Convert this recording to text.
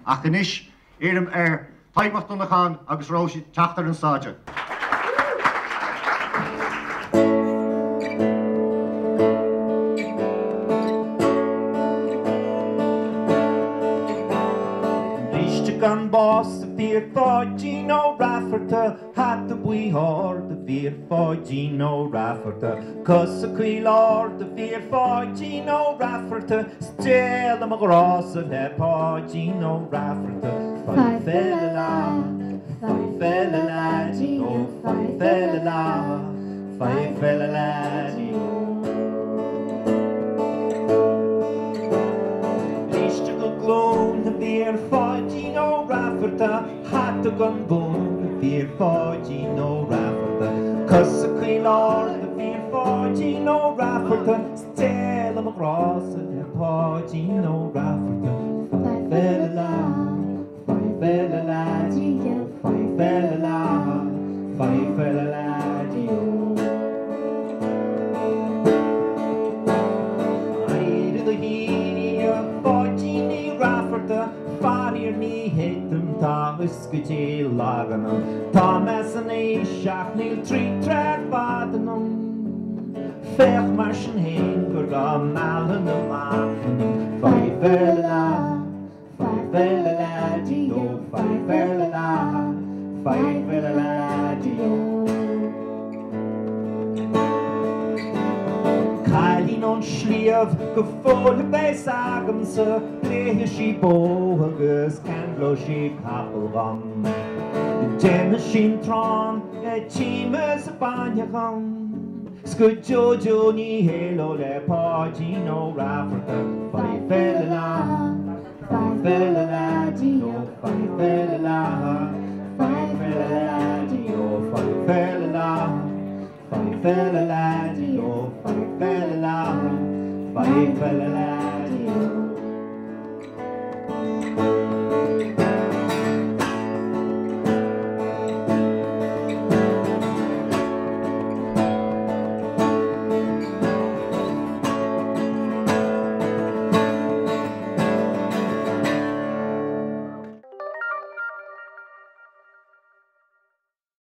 ach inis éirim Taimh Dhonnagáin agus Róise teachtar an sáide. Gan boss fear for Gino Rafferty had the wee heart the fear for Gino Rafferty cause the queen lord the fear for Gino Rafferty still the McGross of the for Gino Rafferty five fella la Gino five fella la Gino gloom the fear for Gino Rafferty had the gun boom the fear for Gino Rafferty cause the queen lord the fear for Gino Rafferty still I'm across the for Gino Rafferty five fella la Gino five fella la Gino I do the heat for Gino Rafferty farir ní heitum tá uscutí laganum tá mesanní seachnil trí tread badanum fech mar sin hen gur ga malan na machanum five fella la Gino five fella la Gino Cailín an slíomh go fóla béis agam sa léthe sí bó agus canló sí capal gam déime sin trán tíime sa baine gam sco jojo ní hélo le pá Gino Rafferty five fella la Gino five fella la Gino five fella la Gino five fella la